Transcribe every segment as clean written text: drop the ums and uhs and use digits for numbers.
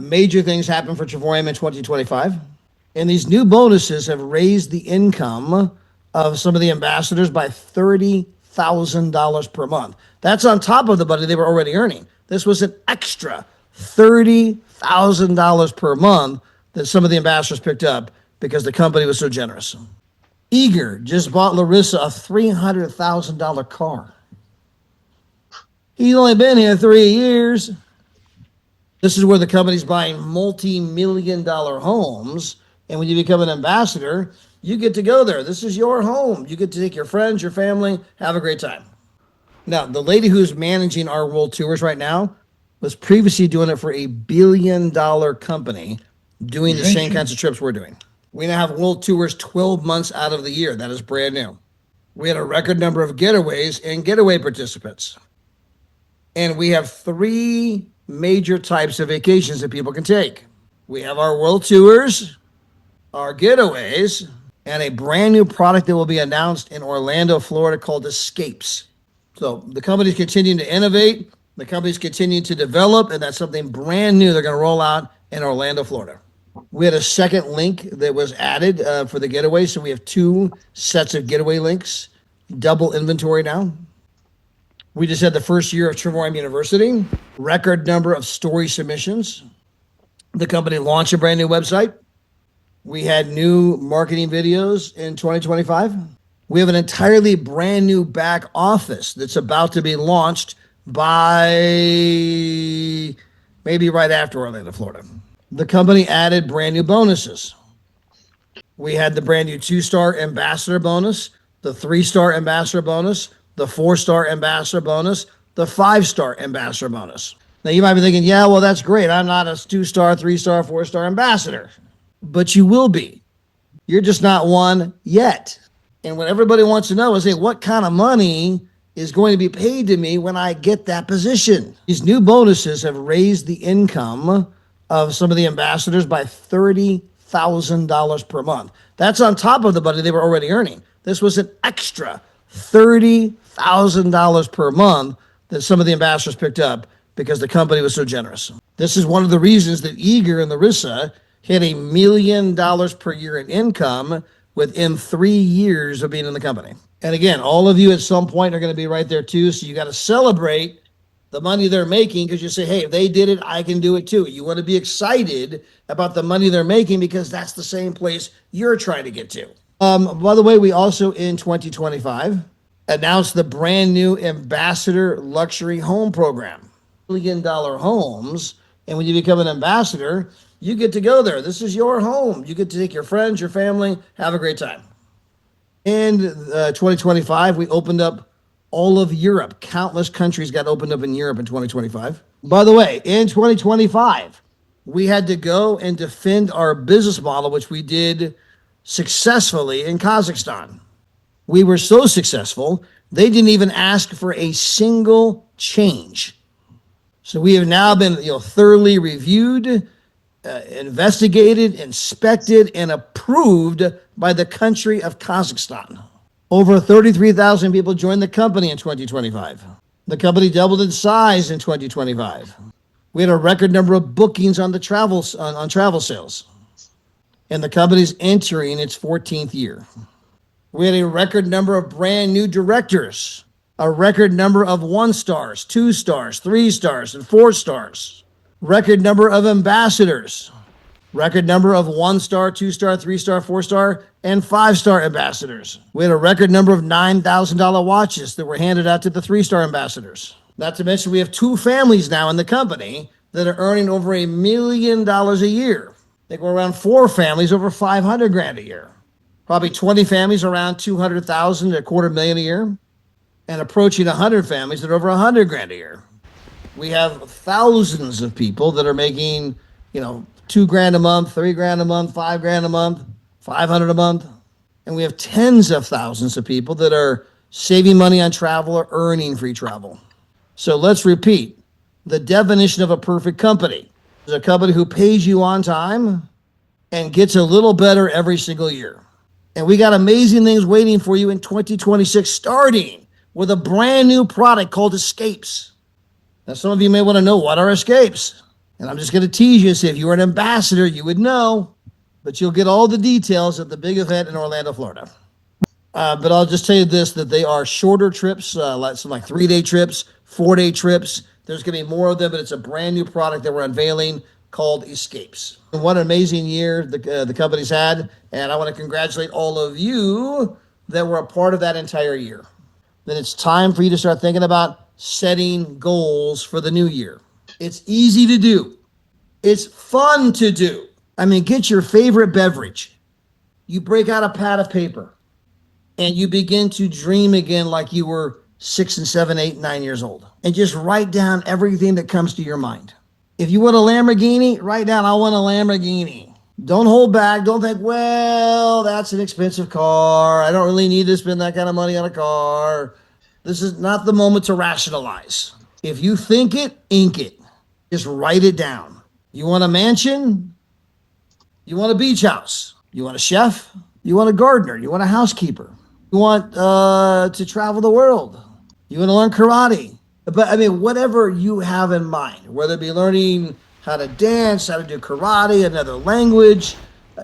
Major things happened for Travorium in 2025. And these new bonuses have raised the income of some of the ambassadors by $30,000 per month. That's on top of the money they were already earning. This was an extra $30,000 per month that some of the ambassadors picked up because the company was so generous. Eager just bought Larissa a $300,000 car. He's only been here 3 years. This is where the company's buying multi-million-dollar homes. And when you become an ambassador, you get to go there. This is your home. You get to take your friends, your family, have a great time. Now, the lady who's managing our world tours right now was previously doing it for a billion-dollar company doing the same kinds of trips we're doing. We now have world tours 12 months out of the year. That is brand new. We had a record number of getaways and getaway participants. And we have 3 major types of vacations that people can take. We have our world tours, our getaways, and a brand new product that will be announced in Orlando, Florida called Escapes. So the company's continuing to innovate, the company's continuing to develop, and that's something brand new they're going to roll out in Orlando, Florida. We had a second link that was added for the getaway, so we have 2 sets of getaway links, double inventory now. We just had the first year of Travorium University, record number of story submissions. The company launched a brand new website. We had new marketing videos in 2025. We have an entirely brand new back office that's about to be launched by maybe right after Orlando, Florida. The company added brand new bonuses. We had the brand new 2-star ambassador bonus, the 3-star ambassador bonus, the 4-star ambassador bonus, the 5-star ambassador bonus. Now you might be thinking, yeah, well, that's great. I'm not a 2-star, 3-star, 4-star ambassador. But you will be. You're just not one yet. And what everybody wants to know is, hey, what kind of money is going to be paid to me when I get that position? These new bonuses have raised the income of some of the ambassadors by $30,000 per month. That's on top of the money they were already earning. This was an extra $30,000 per month that some of the ambassadors picked up because the company was so generous. This is one of the reasons that Eager and Larissa hit $1 million per year in income within 3 years of being in the company. And again, all of you at some point are going to be right there too. So you got to celebrate the money they're making because you say, hey, if they did it, I can do it too. You want to be excited about the money they're making because that's the same place you're trying to get to. By the way, we also in 2025 announced the brand new Ambassador Luxury Home Program. $1 million homes. And when you become an ambassador, you get to go there. This is your home. You get to take your friends, your family, have a great time. In 2025, we opened up all of Europe. Countless countries got opened up in Europe in 2025. By the way, in 2025, we had to go and defend our business model, which we did successfully in Kazakhstan. We were so successful, they didn't even ask for a single change. So we have now been thoroughly reviewed, investigated, inspected, and approved by the country of Kazakhstan. Over 33,000 people joined the company in 2025. The company doubled in size in 2025. We had a record number of bookings on travel sales. And the company's entering its 14th year. We had a record number of brand new directors, a record number of 1-stars, 2-stars, 3-stars, and 4-stars. Record number of ambassadors, record number of 1-star, 2-star, 3-star, 4-star, and 5-star ambassadors. We had a record number of $9,000 watches that were handed out to the 3-star ambassadors. Not to mention we have 2 families now in the company that are earning over $1 million a year. I think we're around 4 families over $500,000 a year. Probably 20 families around $200,000 to $250,000 a year. And approaching 100 families that are over $100,000 a year. We have thousands of people that are making, $2,000 a month, $3,000 a month, $5,000 a month, $500 a month. And we have tens of thousands of people that are saving money on travel or earning free travel. So let's repeat. The definition of a perfect company is a company who pays you on time and gets a little better every single year. And we got amazing things waiting for you in 2026, starting with a brand new product called Escapes. Now, some of you may want to know, what are Escapes? And I'm just going to tease you and say if you were an ambassador, you would know, but you'll get all the details at the big event in Orlando, Florida. But I'll just tell you this, that they are shorter trips, like 3-day trips, 4-day trips. There's going to be more of them, but it's a brand new product that we're unveiling called Escapes. And what an amazing year the company's had. And I want to congratulate all of you that were a part of that entire year. Then it's time for you to start thinking about setting goals for the new year. It's easy to do. It's fun to do. I mean, get your favorite beverage. You break out a pad of paper and you begin to dream again like you were 6 and 7, 8, 9 years old. And just write down everything that comes to your mind. If you want a Lamborghini, write down, I want a Lamborghini. Don't hold back. Don't think, well, that's an expensive car. I don't really need to spend that kind of money on a car. This is not the moment to rationalize. If you think it, ink it. Just write it down. You want a mansion? You want a beach house? You want a chef? You want a gardener? You want a housekeeper? You want to travel the world? You want to learn karate? But I mean, whatever you have in mind, whether it be learning how to dance, how to do karate, another language,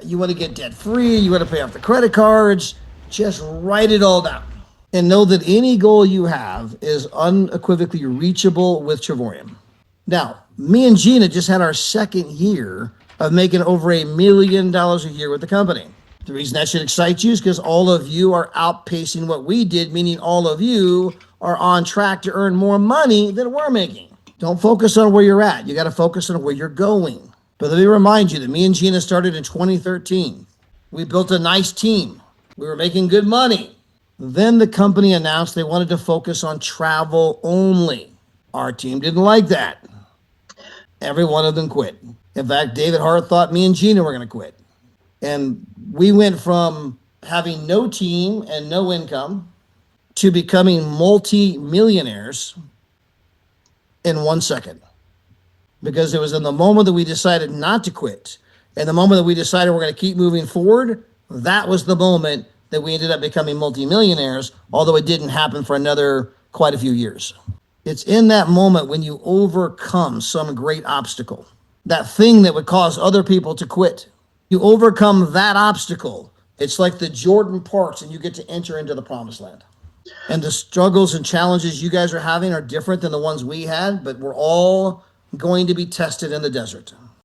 you want to get debt free, you want to pay off the credit cards, just write it all down. And know that any goal you have is unequivocally reachable with Travorium. Now, me and Gina just had our second year of making over $1 million a year with the company. The reason that should excite you is because all of you are outpacing what we did, meaning all of you are on track to earn more money than we're making. Don't focus on where you're at. You got to focus on where you're going. But let me remind you that me and Gina started in 2013. We built a nice team. We were making good money. Then the company announced they wanted to focus on travel only. Our team didn't like that. Every one of them quit. In fact, David Hart thought me and Gina were going to quit. And we went from having no team and no income to becoming multi-millionaires in 1 second. Because it was in the moment that we decided not to quit, and the moment that we decided we're going to keep moving forward, that was the moment that we ended up becoming multi-millionaires, although it didn't happen for another quite a few years. It's in that moment when you overcome some great obstacle, that thing that would cause other people to quit. You overcome that obstacle. It's like the Jordan Parks, and you get to enter into the promised land. And the struggles and challenges you guys are having are different than the ones we had, but we're all going to be tested in the desert.